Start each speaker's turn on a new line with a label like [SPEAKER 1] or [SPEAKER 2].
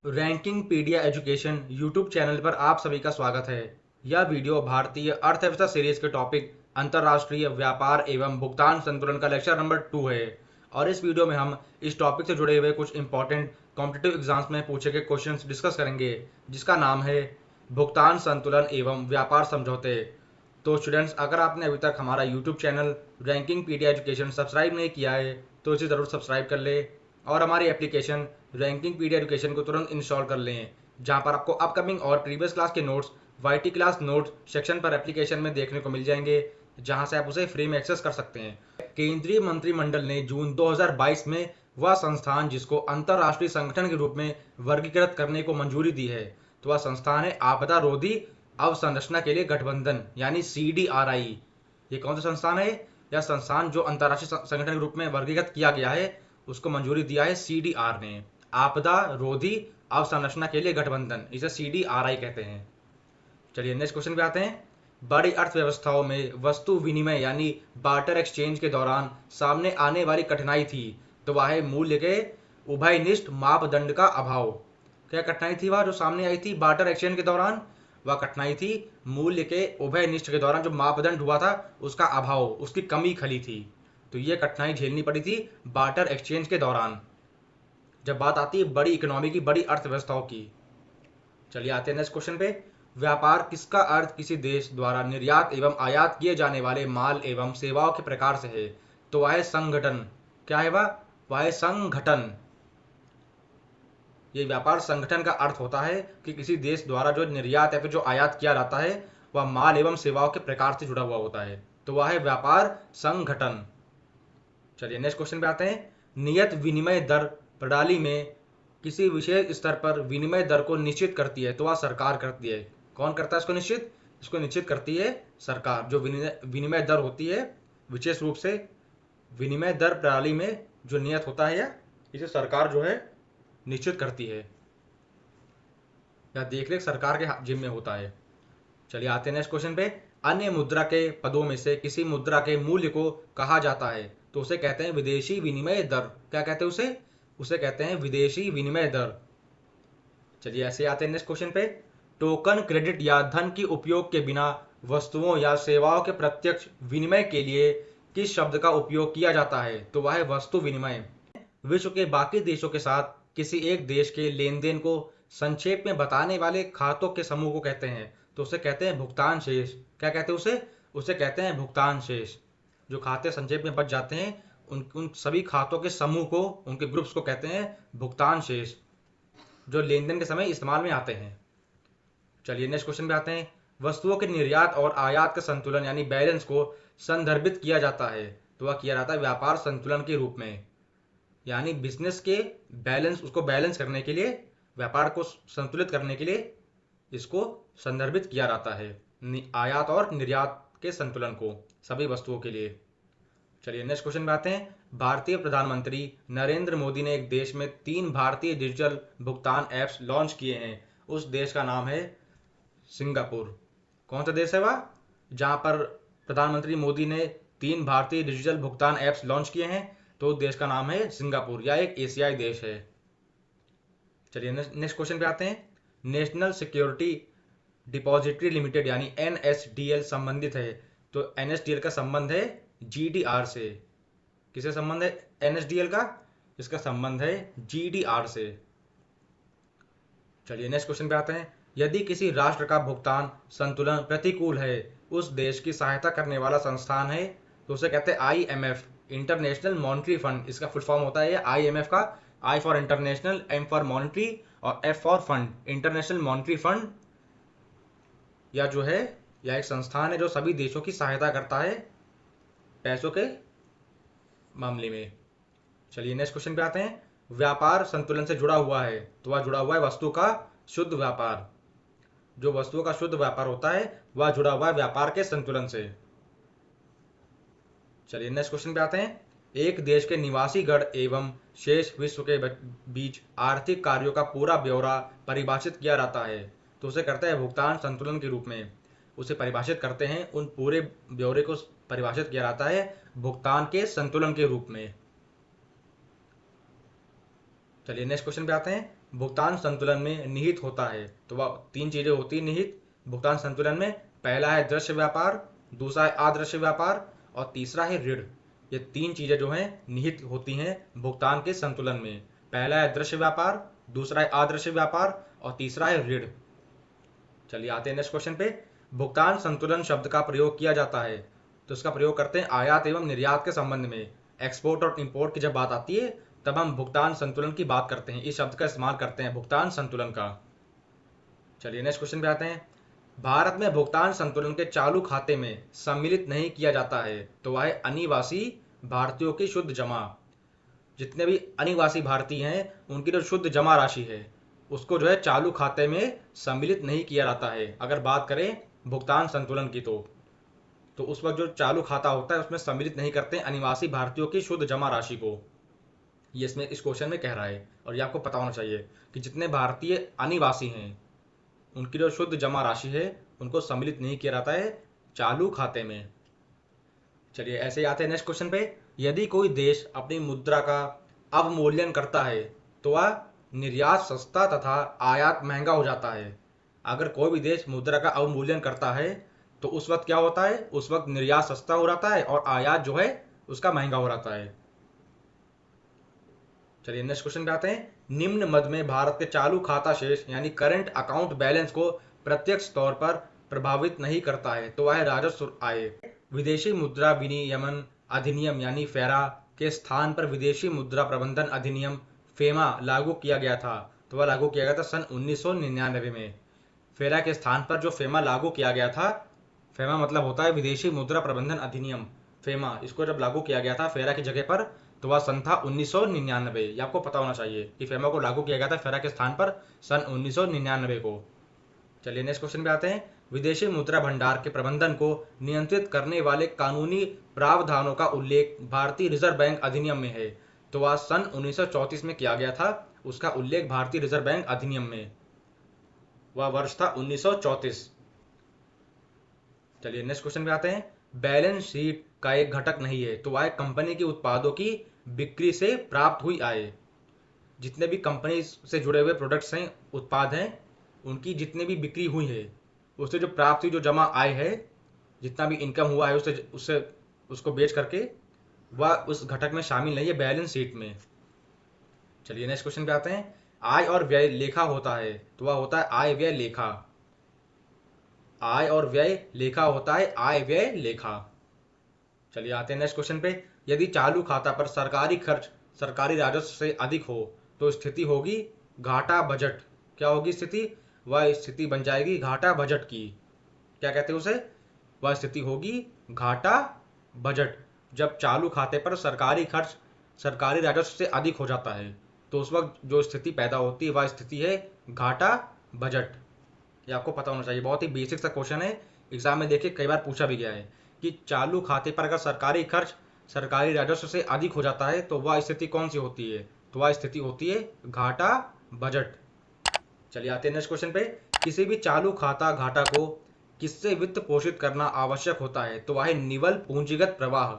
[SPEAKER 1] Ranking pedia education YouTube channel पर आप सभी का स्वागत है। यह वीडियो भारतीय अर्थव्यवस्था सीरीज के टॉपिक अंतर्राष्ट्रीय व्यापार एवं भुगतान संतुलन का लेक्चर नंबर 2 है। और इस वीडियो में हम इस टॉपिक से जुड़े हुए कुछ इंपॉर्टेंट कॉम्पिटिटिव एग्जाम्स में पूछे गए क्वेश्चंस डिस्कस करेंगे, जिसका नाम है भुगतान संतुलन एवं व्यापार समझौते। तो स्टूडेंट्स, अगर आपने अभी तक हमारा YouTube channel ranking pedia education subscribe नहीं किया है तो इसे ज़रूर सब्सक्राइब कर ले और हमारी एप्लीकेशन रैंकिंग पीडिया एजुकेशन को तुरंत इंस्टॉल कर लें, जहां पर आपको अपकमिंग और प्रीवियस क्लास के notes YT class notes section पर एप्लीकेशन में देखने को मिल जाएंगे, जहां से आप उसे फ्री में एक्सेस कर सकते हैं। केंद्रीय मंत्रिमंडल ने जून 2022 में वह संस्थान जिसको अंतर्राष्ट्रीय संगठन के रूप में वर्गीकृत करने को मंजूरी दी है, तो वह संस्थान है आपदा रोधी अवसंरचना के लिए गठबंधन यानी CDRI। ये कौन सा संस्थान है? यह संस्थान जो अंतर्राष्ट्रीय संगठन के रूप में वर्गीकृत किया गया है, उसको मंजूरी दिया है CDR ने। आपदा रोधी अवसंरचना के लिए गठबंधन, इसे CDRI कहते हैं। चलिए नेक्स्ट क्वेश्चन पे आते हैं। बड़ी अर्थव्यवस्थाओं में वस्तु विनिमय यानी बार्टर एक्सचेंज के दौरान सामने आने वाली कठिनाई थी, तो वह है मूल्य के उभयनिष्ठ मापदंड का अभाव। क्या कठिनाई थी वह जो सामने आई थी बार्टर एक्सचेंज के दौरान? वह कठिनाई थी मूल्य के उभयनिष्ठ के दौरान जो मापदंड हुआ था उसका अभाव, उसकी कमी खली थी। तो ये कठिनाई झेलनी पड़ी थी बार्टर एक्सचेंज के दौरान, जब बात आती है बड़ी इकोनॉमी की, बड़ी अर्थव्यवस्थाओं की। चलिए आते हैं नेक्स्ट क्वेश्चन पे। व्यापार किसका अर्थ किसी देश द्वारा निर्यात एवं आयात किए जाने वाले माल एवं सेवाओं के प्रकार से है, तो वह है संगठन। क्या है वह है संगठन। ये व्यापार संगठन का अर्थ होता है कि किसी देश द्वारा जो निर्यात या फिर जो आयात किया जाता है वह माल एवं सेवाओं के प्रकार से जुड़ा हुआ होता है, तो वह है व्यापार संगठन। चलिए नेक्स्ट क्वेश्चन पे आते हैं। नियत विनिमय दर प्रणाली में किसी विशेष स्तर पर विनिमय दर को निश्चित करती है, तो वह सरकार करती है। कौन करता है इसको निश्चित? इसको निश्चित करती है सरकार। जो विनिमय दर होती है, विशेष रूप से विनिमय दर प्रणाली में जो नियत होता है इसे सरकार जो है निश्चित करती है, या देखरेख सरकार के जिम्मे होता है। चलिए आते हैं नेक्स्ट क्वेश्चन पे। अन्य मुद्रा के पदों में से किसी मुद्रा के मूल्य को कहा जाता है, तो उसे कहते हैं विदेशी विनिमय दर। क्या कहते हैं उसे? उसे कहते हैं विदेशी विनिमय दर। चलिए ऐसे आते हैं नेक्स्ट क्वेश्चन पे। टोकन क्रेडिट या धन के उपयोग के बिना वस्तुओं या सेवाओं के प्रत्यक्ष विनिमय के लिए किस शब्द का उपयोग किया जाता है, तो वह है वस्तु विनिमय। विश्व के बाकी देशों के साथ किसी एक देश के लेन देन को संक्षेप में बताने वाले खातों के समूह को कहते हैं, तो उसे कहते हैं भुगतान शेष। क्या कहते हैं उसे? उसे कहते हैं भुगतान शेष। जो खाते संक्षेप में बच जाते हैं उन सभी खातों के समूह को, उनके ग्रुप्स को कहते हैं भुगतान शेष, जो लेन देन के समय इस्तेमाल में आते हैं। चलिए नेक्स्ट क्वेश्चन पे आते हैं। वस्तुओं के निर्यात और आयात का संतुलन यानी बैलेंस को संदर्भित किया जाता है, तो वह किया जाता है व्यापार संतुलन के रूप में। यानी बिजनेस के बैलेंस, उसको बैलेंस करने के लिए, व्यापार को संतुलित करने के लिए इसको संदर्भित किया जाता है, आयात और निर्यात के संतुलन को सभी वस्तुओं के लिए। चलिए नेक्स्ट क्वेश्चन पे आते हैं। भारतीय प्रधानमंत्री नरेंद्र मोदी ने एक देश में 3 भारतीय डिजिटल भुगतान ऐप्स लॉन्च किए हैं। उस देश का नाम है सिंगापुर। कौन सा देश है वह जहां पर प्रधानमंत्री मोदी ने 3 भारतीय डिजिटल भुगतान ऐप्स लॉन्च किए हैं? तो देश का नाम है सिंगापुर, या एक एशियाई देश है। चलिए नेक्स्ट क्वेश्चन पे आते हैं। नेशनल सिक्योरिटी डिपॉजिटरी लिमिटेड यानी NSDL संबंधित है, तो NSDL का संबंध है GDR से। किसे संबंध है NSDL का? इसका संबंध है GDR से। चलिए नेक्स्ट क्वेश्चन पे आते हैं। यदि किसी राष्ट्र का भुगतान संतुलन प्रतिकूल है, उस देश की सहायता करने वाला संस्थान है, तो उसे कहते हैं IMF, इंटरनेशनल मॉनिटरी फंड। इसका फुल फॉर्म होता है IMF का। I for international, M for monetary और F for fund, international monetary fund. या जो है यह एक संस्थान है जो सभी देशों की सहायता करता है पैसों के मामले में। चलिए नेक्स्ट क्वेश्चन पे आते हैं। व्यापार संतुलन से जुड़ा हुआ है, तो वह जुड़ा हुआ है वस्तु का शुद्ध व्यापार। जो वस्तुओं का शुद्ध व्यापार होता है वह जुड़ा हुआ है व्यापार के संतुलन से। चलिए नेक्स्ट क्वेश्चन पे आते हैं। एक देश के निवासी गण एवं शेष विश्व के बीच आर्थिक कार्यों का पूरा ब्यौरा परिभाषित किया जाता है, तो उसे करता है भुगतान संतुलन के रूप में। उसे परिभाषित करते हैं, उन पूरे ब्यौरे को परिभाषित किया जाता है भुगतान के संतुलन के रूप में। चलिए नेक्स्ट क्वेश्चन पे आते हैं। भुगतान संतुलन में निहित होता है? तो वह तीन चीजें होती है निहित भुगतान संतुलन में। पहला है दृश्य व्यापार, दूसरा है अदृश्य व्यापार और तीसरा है ऋण। ये तीन चीजें जो हैं निहित होती हैं भुगतान के संतुलन में। पहला है दृश्य व्यापार, दूसरा है अदृश्य व्यापार और तीसरा है ऋण। चलिए आते हैं नेक्स्ट क्वेश्चन पे। भुगतान संतुलन शब्द का प्रयोग किया जाता है तो इसका प्रयोग करते हैं आयात एवं निर्यात के संबंध में। एक्सपोर्ट और इंपोर्ट की जब बात आती है तब हम भुगतान संतुलन की बात करते हैं, इस शब्द का इस्तेमाल करते हैं भुगतान संतुलन का। चलिए नेक्स्ट क्वेश्चन पे आते हैं। भारत में भुगतान संतुलन के चालू खाते में सम्मिलित नहीं किया जाता है तो वह है अनिवासी भारतीयों की शुद्ध जमा। जितने भी अनिवासी भारतीय हैं उनकी जो शुद्ध जमा राशि है उसको जो है चालू खाते में सम्मिलित नहीं किया जाता है। अगर बात करें भुगतान संतुलन की तो उस वक्त जो चालू खाता होता है उसमें सम्मिलित नहीं करते अनिवासी भारतीयों की शुद्ध जमा राशि को। ये इसमें इस क्वेश्चन में कह रहा है और ये आपको पता होना चाहिए कि जितने भारतीय अनिवासी हैं उनकी जो शुद्ध जमा राशि है उनको सम्मिलित नहीं किया जाता है चालू खाते में। चलिए ऐसे ही आते हैं नेक्स्ट क्वेश्चन पे। यदि कोई देश अपनी मुद्रा का अवमूल्यन करता है तो वह निर्यात सस्ता तथा आयात महंगा हो जाता है। अगर कोई भी देश मुद्रा का अवमूल्यन करता है तो उस वक्त क्या होता है, उस वक्त निर्यात सस्ता हो जाता है और आयात जो है उसका महंगा हो जाता है। चलिए नेक्स्ट क्वेश्चन पे आते हैं। निम्न मद में भारत के चालू खाता शेष यानी करंट अकाउंट बैलेंस को प्रत्यक्ष तौर पर प्रभावित नहीं करता है तो वह है राजस्व आय। विदेशी मुद्रा विनियमन अधिनियम यानी फेरा के स्थान पर विदेशी मुद्रा प्रबंधन अधिनियम फेमा लागू किया गया था तो वह लागू किया गया था सन 1999 में। फेरा के स्थान पर जो फेमा लागू किया गया था, फेमा मतलब होता है विदेशी मुद्रा प्रबंधन अधिनियम, फेमा इसको जब लागू किया गया था फेरा की जगह पर तो वह सन था 1999। ये आपको पता होना चाहिए कि फेमा को लागू किया गया था फेरा के स्थान पर सन 1999 को। चलिए नेक्स्ट क्वेश्चन पे आते हैं। विदेशी मुद्रा भंडार के प्रबंधन को नियंत्रित करने वाले कानूनी प्रावधानों का उल्लेख भारतीय रिजर्व बैंक अधिनियम में है तो वह सन 1934 में किया गया था। उसका उल्लेख भारतीय रिजर्व बैंक अधिनियम में, वह वर्ष था 1934। चलिए नेक्स्ट क्वेश्चन पे आते हैं। बैलेंस शीट का एक घटक नहीं है तो वह कंपनी के उत्पादों की बिक्री से प्राप्त हुई आय। जितने भी कंपनी से जुड़े हुए प्रोडक्ट्स हैं, उत्पाद हैं, उनकी जितनी भी बिक्री हुई है उससे जो प्राप्त हुई जो जमा आय है, जितना भी इनकम हुआ है उससे उसको बेच करके वह उस घटक में शामिल नहीं है बैलेंस शीट में। चलिए नेक्स्ट क्वेश्चन पे आते हैं। आय और व्यय लेखा होता है तो वह होता है आय व्यय लेखा। आय और व्यय लेखा होता है आय व्यय लेखा। चलिए आते हैं नेक्स्ट क्वेश्चन पे। यदि चालू खाता पर सरकारी खर्च सरकारी राजस्व से अधिक हो तो स्थिति होगी घाटा बजट। क्या होगी स्थिति? वह स्थिति बन जाएगी घाटा बजट की। क्या कहते हैं उसे? वह स्थिति होगी घाटा बजट। जब चालू खाते पर सरकारी खर्च सरकारी राजस्व से अधिक हो जाता है तो उस वक्त जो स्थिति पैदा होती है वह स्थिति है घाटा बजट। ये आपको पता होना चाहिए, बहुत ही बेसिक सा क्वेश्चन है, एग्जाम में देखिए कई बार पूछा भी गया है कि चालू खाते पर अगर सरकारी खर्च सरकारी राजस्व से अधिक हो जाता है तो वह स्थिति कौन सी होती है? तो वह स्थिति होती है घाटा बजट। चलिए आते हैं नेक्स्ट क्वेश्चन पे। किसी भी चालू खाता घाटा को किससे वित्त पोषित करना आवश्यक होता है तो वह है निवल पूंजीगत प्रवाह।